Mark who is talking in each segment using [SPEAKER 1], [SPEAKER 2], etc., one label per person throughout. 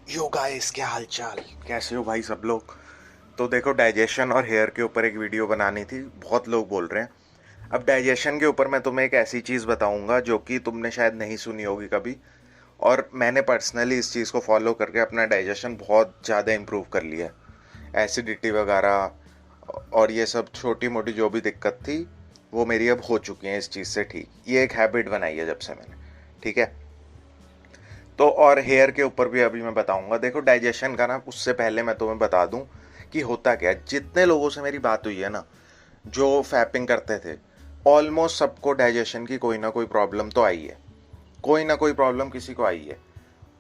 [SPEAKER 1] Yo guys, क्या हाल चाल, कैसे हो भाई सब लोग। तो देखो, डाइजेशन और हेयर के ऊपर एक वीडियो बनानी थी, बहुत लोग बोल रहे हैं। अब डाइजेशन के ऊपर मैं तुम्हें एक ऐसी चीज़ बताऊंगा जो कि तुमने शायद नहीं सुनी होगी कभी। और मैंने पर्सनली इस चीज़ को फॉलो करके अपना डाइजेशन बहुत ज़्यादा इम्प्रूव कर लिया है। एसिडिटी वगैरह और ये सब छोटी मोटी जो भी दिक्कत थी वो मेरी अब हो चुकी है इस चीज़ से ठीक। ये एक हैबिट बनाई है जब से मैंने। ठीक है। तो और हेयर के ऊपर भी अभी मैं बताऊंगा। देखो, डाइजेशन का ना, उससे पहले मैं तुम्हें बता दूं कि होता क्या है। जितने लोगों से मेरी बात हुई है ना, जो फैपिंग करते थे, ऑलमोस्ट सबको डाइजेशन की कोई ना कोई प्रॉब्लम तो आई है। कोई ना कोई प्रॉब्लम किसी को आई है।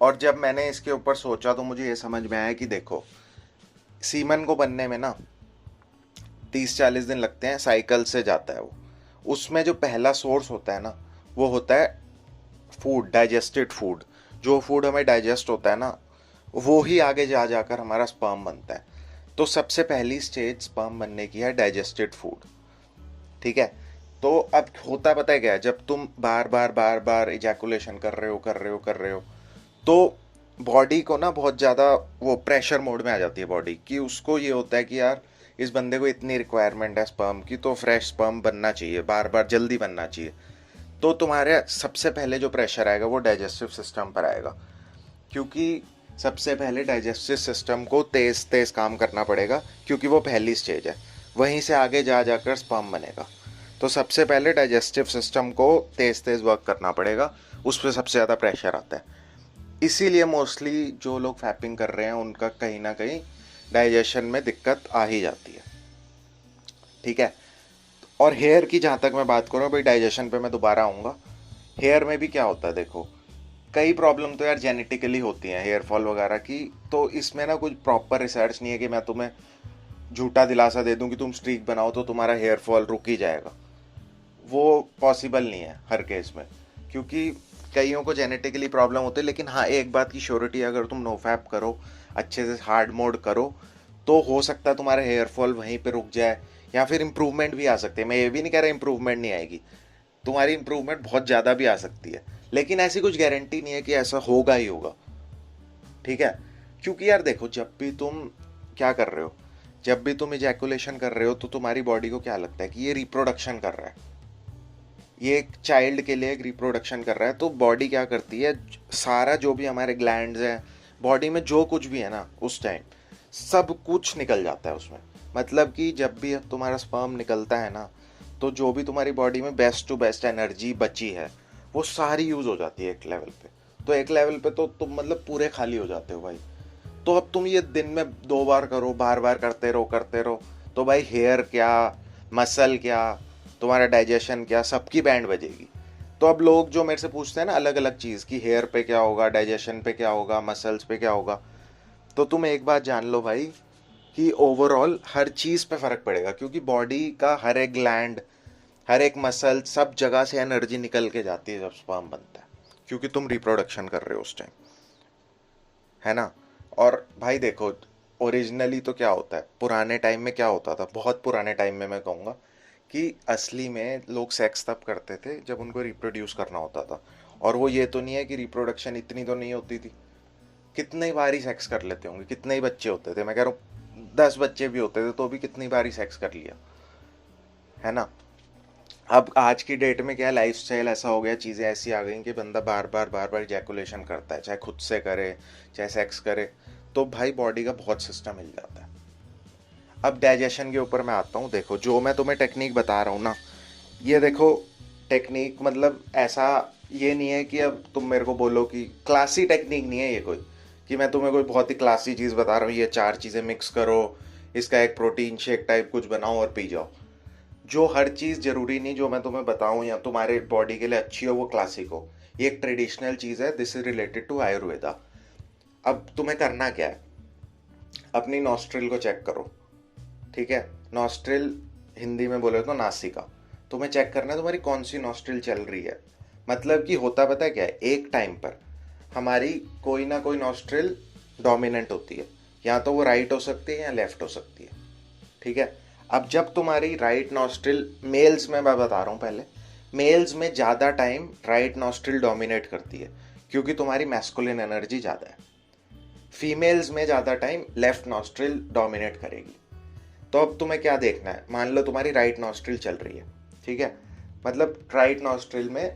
[SPEAKER 1] और जब मैंने इसके ऊपर सोचा तो मुझे ये समझ में आया कि देखो, सीमन को बनने में ना 30-40 दिन लगते हैं, साइकिल से जाता है वो। उसमें जो पहला सोर्स होता है ना, वो होता है फूड, डाइजेस्टेड फूड। जो फूड हमें डाइजेस्ट होता है ना, वो ही आगे जा जाकर हमारा स्पर्म बनता है। तो सबसे पहली स्टेज स्पर्म बनने की है डाइजेस्टेड फूड। ठीक है। तो अब होता पता है क्या है, जब तुम बार बार बार बार इजैकुलेशन कर रहे हो तो बॉडी को ना बहुत ज़्यादा वो प्रेशर मोड में आ जाती है बॉडी कि उसको ये होता है कि यार, इस बंदे को इतनी रिक्वायरमेंट है स्पर्म की, तो फ्रेश स्पर्म बनना चाहिए, बार बार जल्दी बनना चाहिए। तो तुम्हारे सबसे पहले जो प्रेशर आएगा वो डाइजेस्टिव सिस्टम पर आएगा। क्योंकि सबसे पहले डाइजेस्टिव सिस्टम को तेज तेज काम करना पड़ेगा, क्योंकि वो पहली स्टेज है। वहीं से आगे जा जाकर स्पर्म बनेगा। तो सबसे पहले डाइजेस्टिव सिस्टम को तेज तेज वर्क करना पड़ेगा। उस पर सबसे ज़्यादा प्रेशर आता है। इसीलिए मोस्टली जो लोग फैपिंग कर रहे हैं उनका कहीं ना कहीं डाइजेशन में दिक्कत आ ही जाती है। ठीक है। और हेयर की जहाँ तक मैं बात करूँ भाई, डाइजेशन पे मैं दोबारा आऊँगा। हेयर में भी क्या होता है, देखो, कई प्रॉब्लम तो यार जेनेटिकली होती हैं, हेयर फॉल वगैरह की। तो इसमें ना कुछ प्रॉपर रिसर्च नहीं है कि मैं तुम्हें झूठा दिलासा दे दूं कि तुम स्ट्रीक बनाओ तो तुम्हारा हेयर फॉल रुक ही जाएगा। वो पॉसिबल नहीं है हर केस में, क्योंकि कईयों को जेनेटिकली प्रॉब्लम होती है। लेकिन हाँ, एक बात की श्योरिटी, अगर तुम नो फैप करो, अच्छे से हार्ड मोड करो, तो हो सकता है तुम्हारा हेयर फॉल वहीं पे रुक जाए, या फिर इंप्रूवमेंट भी आ सकती है। मैं ये भी नहीं कह रहा इंप्रूवमेंट नहीं आएगी, तुम्हारी इंप्रूवमेंट बहुत ज़्यादा भी आ सकती है। लेकिन ऐसी कुछ गारंटी नहीं है कि ऐसा होगा ही होगा। ठीक है। क्योंकि यार देखो, जब भी तुम क्या कर रहे हो, जब भी तुम इजैकुलेशन कर रहे हो तो तुम्हारी बॉडी को क्या लगता है कि ये रिप्रोडक्शन कर रहा है, ये एक चाइल्ड के लिए एक रिप्रोडक्शन कर रहा है। तो बॉडी क्या करती है, सारा जो भी हमारे ग्लैंड्स हैं, बॉडी में जो कुछ भी है ना उस टाइम, सब कुछ निकल जाता है उसमें। मतलब कि जब भी अब तुम्हारा स्पर्म निकलता है ना, तो जो भी तुम्हारी बॉडी में बेस्ट टू बेस्ट एनर्जी बची है, वो सारी यूज़ हो जाती है एक लेवल पे। तो एक लेवल पे तो तुम मतलब पूरे खाली हो जाते हो भाई। तो अब तुम ये दिन में 2 बार करो, बार बार करते रहो, तो भाई हेयर क्या, मसल क्या, तुम्हारा डाइजेशन क्या, सबकी बैंड बजेगी। तो अब लोग जो मेरे से पूछते हैं ना अलग अलग चीज़ कि हेयर पे क्या होगा, डाइजेशन पे क्या होगा, मसल्स पे क्या होगा, तो तुम एक बात जान लो भाई कि ओवरऑल हर चीज़ पे फ़र्क पड़ेगा। क्योंकि बॉडी का हर एक ग्लैंड, हर एक मसल, सब जगह से एनर्जी निकल के जाती है जब स्पर्म बनता है, क्योंकि तुम रिप्रोडक्शन कर रहे हो उस टाइम, है ना। और भाई देखो, ओरिजिनली तो क्या होता है, पुराने टाइम में क्या होता था, बहुत पुराने टाइम में मैं कहूँगा कि असली में लोग सेक्स तब करते थे जब उनको रिप्रोड्यूस करना होता था। और वो ये तो नहीं है कि रिप्रोडक्शन इतनी तो नहीं होती थी, कितने बार ही सेक्स कर लेते होंगे, कितने ही बच्चे होते थे, मैं कह रहा हूँ 10 बच्चे भी होते थे तो भी कितनी बार ही सेक्स कर लिया, है ना। अब आज की डेट में क्या लाइफ स्टाइल ऐसा हो गया, चीज़ें ऐसी आ गई कि बंदा बार बार बार बार इजैकुलेशन करता है, चाहे खुद से करे चाहे सेक्स करे। तो भाई बॉडी का बहुत सिस्टम हिल जाता है। अब डाइजेशन के ऊपर मैं आता हूँ। देखो, जो मैं तुम्हें टेक्निक बता रहा हूँ ना, ये देखो, टेक्निक मतलब ऐसा ये नहीं है कि अब तुम मेरे को बोलो कि क्लासी टेक्निक नहीं है ये कोई, कि मैं तुम्हें कोई बहुत ही क्लासी चीज़ बता रहा हूँ, ये 4 चीज़ें मिक्स करो, इसका एक प्रोटीन शेक टाइप कुछ बनाओ और पी जाओ। जो हर चीज़ ज़रूरी नहीं जो मैं तुम्हें बताऊँ या तुम्हारे बॉडी के लिए अच्छी हो वो क्लासिक हो। ये एक ट्रेडिशनल चीज़ है, this is related to Ayurveda. अब तुम्हें करना क्या है, अपनी नॉस्ट्रिल को चेक करो। ठीक है। नॉस्ट्रिल हिंदी में बोले तो नासिका। तुम्हें चेक करना है तुम्हारी कौन सी नॉस्ट्रिल चल रही है। मतलब कि होता पता है क्या है, एक टाइम पर हमारी कोई ना कोई नॉस्ट्रिल डोमिनेंट होती है, या तो वो राइट हो सकती है या लेफ्ट हो सकती है। ठीक है। अब जब तुम्हारी राइट नॉस्ट्रिल, मेल्स में मैं बता रहा हूँ पहले, मेल्स में ज़्यादा टाइम राइट नॉस्ट्रिल डोमिनेट करती है, क्योंकि तुम्हारी मैस्कुलिन एनर्जी ज़्यादा है। फीमेल्स में ज़्यादा टाइम लेफ्ट नॉस्ट्रिल डोमिनेट करेगी। तो अब तुम्हें क्या देखना है, मान लो तुम्हारी राइट नॉस्ट्रिल चल रही है, ठीक है, मतलब राइट नॉस्ट्रिल में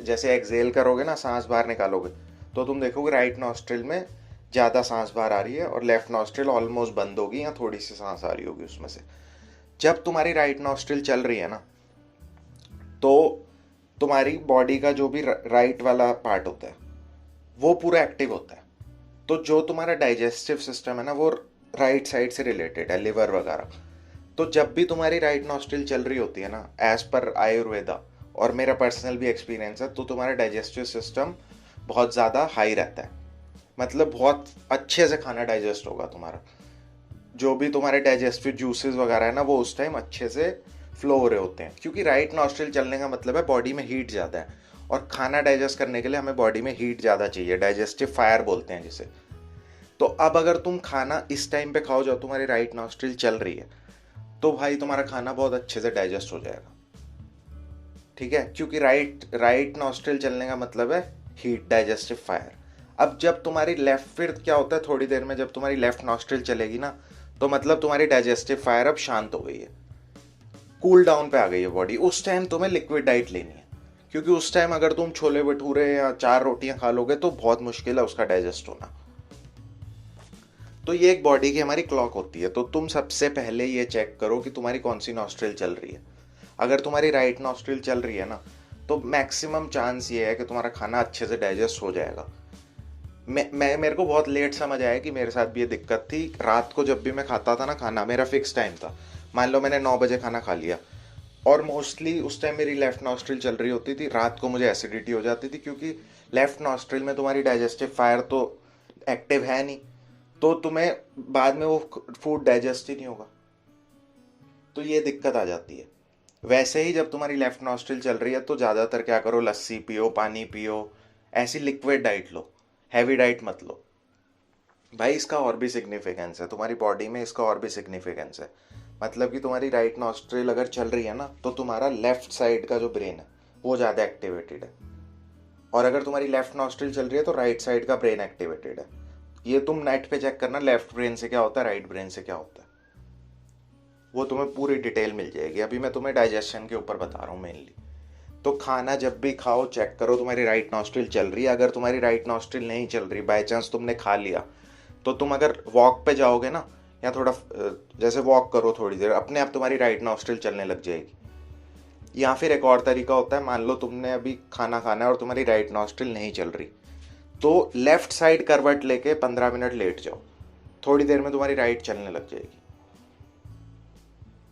[SPEAKER 1] जैसे एक्सेल करोगे ना, सांस बाहर निकालोगे, तो तुम देखोगे राइट नॉस्ट्रिल में ज़्यादा सांस बाहर आ रही है और लेफ्ट नॉस्ट्रिल ऑलमोस्ट बंद होगी या थोड़ी सी सांस आ रही होगी उसमें से। जब तुम्हारी राइट नॉस्ट्रिल चल रही है ना, तो तुम्हारी बॉडी का जो भी राइट वाला पार्ट होता है वो पूरा एक्टिव होता है। तो जो तुम्हारा डाइजेस्टिव सिस्टम है ना, वो राइट साइड से रिलेटेड है, लिवर वगैरह। तो जब भी तुम्हारी राइट नॉस्ट्रिल चल रही होती है ना, एज पर आयुर्वेदा और मेरा पर्सनल भी एक्सपीरियंस है, तो तुम्हारा डाइजेस्टिव सिस्टम बहुत ज़्यादा हाई रहता है, मतलब बहुत अच्छे से खाना डाइजेस्ट होगा तुम्हारा। जो भी तुम्हारे डाइजेस्टिव जूसेस वगैरह है ना, वो उस टाइम अच्छे से फ्लो हो रहे होते हैं, क्योंकि राइट नॉस्ट्रिल चलने का मतलब है बॉडी में हीट ज़्यादा है, और खाना डाइजेस्ट करने के लिए हमें बॉडी में हीट ज़्यादा चाहिए, डाइजेस्टिव फायर बोलते हैं जिसे। तो अब अगर तुम खाना इस टाइम पे खाओ जब तुम्हारी राइट नॉस्ट्रिल चल रही है, तो भाई तुम्हारा खाना बहुत अच्छे से डाइजेस्ट हो जाएगा, ठीक है, क्योंकि राइट नॉस्ट्रिल चलने का मतलब है हीट, डाइजेस्टिव फायर। अब जब तुम्हारी लेफ्ट, फिर क्या होता है थोड़ी देर में जब तुम्हारी लेफ्ट नॉस्ट्रिल चलेगी ना, तो मतलब तुम्हारी डाइजेस्टिव फायर अब शांत हो गई है, कूल डाउन पे आ गई है बॉडी। उस टाइम तुम्हें लिक्विड डाइट लेनी है, क्योंकि उस टाइम अगर तुम छोले भटूरे या 4 रोटियां खा लोगे तो बहुत मुश्किल है उसका डाइजेस्ट होना। तो ये एक बॉडी की हमारी क्लॉक होती है। तो तुम सबसे पहले ये चेक करो कि तुम्हारी कौन सी नॉस्ट्रिल चल रही है। अगर तुम्हारी राइट नॉस्ट्रिल चल रही है ना, तो मैक्सिमम चांस ये है कि तुम्हारा खाना अच्छे से डाइजेस्ट हो जाएगा। मेरे को बहुत लेट समझ आया कि मेरे साथ भी ये दिक्कत थी। रात को जब भी मैं खाता था ना खाना, मेरा फिक्स टाइम था, मान लो मैंने 9 बजे खाना खा लिया, और मोस्टली उस टाइम मेरी लेफ्ट नॉस्ट्रिल चल रही होती थी, रात को मुझे एसिडिटी हो जाती थी, क्योंकि लेफ्ट नॉस्ट्रिल में तुम्हारी डाइजेस्टिव फायर तो एक्टिव है नहीं, तो तुम्हें बाद में वो फूड डाइजेस्ट ही नहीं होगा, तो ये दिक्कत आ जाती है। वैसे ही जब तुम्हारी लेफ्ट नॉस्ट्रिल चल रही है तो ज़्यादातर क्या करो, लस्सी पियो, पानी पियो, ऐसी लिक्विड डाइट लो, हैवी डाइट मत लो भाई। इसका और भी सिग्निफिकेंस है तुम्हारी बॉडी में, इसका और भी सिग्निफिकेंस है। मतलब कि तुम्हारी राइट नॉस्ट्रिल अगर चल रही है ना, तो तुम्हारा लेफ्ट साइड का जो ब्रेन है वो ज़्यादा एक्टिवेटेड है, और अगर तुम्हारी लेफ्ट नॉस्ट्रिल चल रही है तो राइट साइड का ब्रेन एक्टिवेटेड है। ये तुम नेट पे चेक करना, लेफ्ट ब्रेन से क्या होता है, राइट ब्रेन से क्या होता है, वो तुम्हें पूरी डिटेल मिल जाएगी। अभी मैं तुम्हें डाइजेशन के ऊपर बता रहा हूँ मेनली। तो खाना जब भी खाओ चेक करो तुम्हारी राइट नॉस्ट्रिल चल रही है। अगर तुम्हारी राइट नॉस्ट्रिल नहीं चल रही, बाई चांस तुमने खा लिया, तो तुम अगर वॉक पे जाओगे ना, या थोड़ा जैसे वॉक करो थोड़ी देर, अपने आप तुम्हारी राइट नॉस्ट्रिल चलने लग जाएगी। या फिर एक और तरीका होता है, मान लो तुमने अभी खाना खाना है और तुम्हारी राइट नॉस्ट्रिल नहीं चल रही, तो लेफ्ट साइड करवट लेके 15 मिनट लेट जाओ, थोड़ी देर में तुम्हारी राइट चलने लग जाएगी।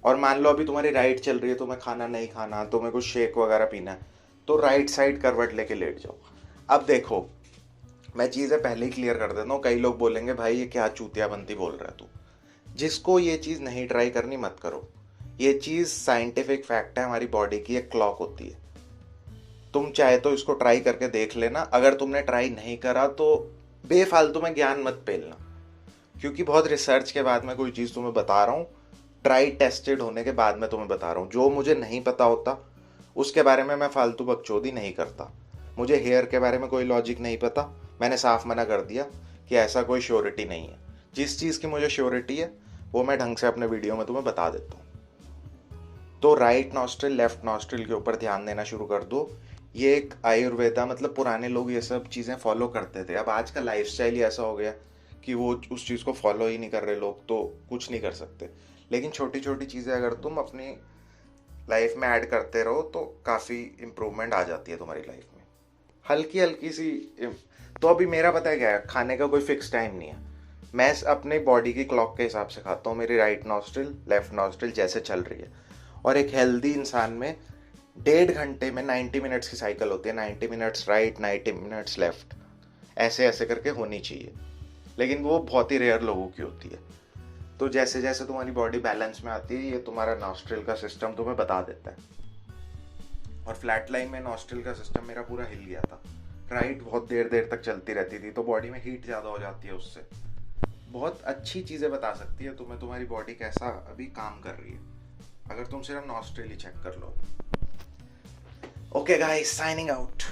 [SPEAKER 1] और मान लो अभी तुम्हारी राइट चल रही है, तुम्हें खाना नहीं खाना, तुम्हें कुछ शेक वगैरह पीना है, तो राइट साइड करवट लेके लेट जाओ। अब देखो, मैं चीज़ें पहले ही क्लियर कर देता हूँ, कई लोग बोलेंगे भाई ये क्या चूतियाबंती बोल रहा है तू। जिसको ये चीज़ नहीं ट्राई करनी मत करो, ये चीज़ साइंटिफिक फैक्ट है, हमारी बॉडी की एक क्लॉक होती है। तुम चाहे तो इसको ट्राई करके देख लेना, अगर तुमने ट्राई नहीं करा तो बेफालतू में ज्ञान मत पेलना, क्योंकि बहुत रिसर्च के बाद मैं कोई चीज़ तुम्हें बता रहा हूँ, ट्राई टेस्टेड होने के बाद मैं तुम्हें बता रहा हूँ। जो मुझे नहीं पता होता उसके बारे में मैं फालतू बकचोदी नहीं करता। मुझे हेयर के बारे में कोई लॉजिक नहीं पता, मैंने साफ मना कर दिया कि ऐसा कोई श्योरिटी नहीं है। जिस चीज़ की मुझे श्योरिटी है वो मैं ढंग से अपने वीडियो में तुम्हें बता देता हूँ। तो राइट नॉस्ट्रिल लेफ्ट नॉस्ट्रिल के ऊपर ध्यान देना शुरू कर दो। ये एक आयुर्वेदा, मतलब पुराने लोग ये सब चीज़ें फॉलो करते थे। अब आज का लाइफस्टाइल ही ऐसा हो गया कि वो उस चीज़ को फॉलो ही नहीं कर रहे लोग, तो कुछ नहीं कर सकते। लेकिन छोटी छोटी चीज़ें अगर तुम अपनी लाइफ में ऐड करते रहो तो काफ़ी इम्प्रूवमेंट आ जाती है तुम्हारी लाइफ में, हल्की हल्की सी। तो अभी मेरा पता है क्या है, खाने का कोई फिक्स टाइम नहीं है। मैं अपने बॉडी की क्लॉक के हिसाब से खाता हूँ। मेरी राइट नॉस्ट्रिल लेफ्ट नॉस्ट्रिल जैसे चल रही है, और एक हेल्दी इंसान में 1.5 घंटे में 90 मिनट्स की साइकिल होती है। 90 मिनट्स राइट, 90 मिनट्स लेफ्ट, ऐसे ऐसे करके होनी चाहिए। लेकिन वो बहुत ही रेयर लोगों की होती है। तो जैसे जैसे तुम्हारी बॉडी बैलेंस में आती है, ये तुम्हारा नॉस्ट्रिल का सिस्टम तुम्हें बता देता है। और फ्लैट लाइन में नॉस्ट्रिल का सिस्टम मेरा पूरा हिल गया था। राइट बहुत देर देर तक चलती रहती थी, तो बॉडी में हीट ज़्यादा हो जाती है उससे। बहुत अच्छी चीज़ें बता सकती है तुम्हें तुम्हारी बॉडी कैसा अभी काम कर रही है, अगर तुम सिर्फ नॉस्ट्रिल ही चेक कर लो। Okay guys, signing out.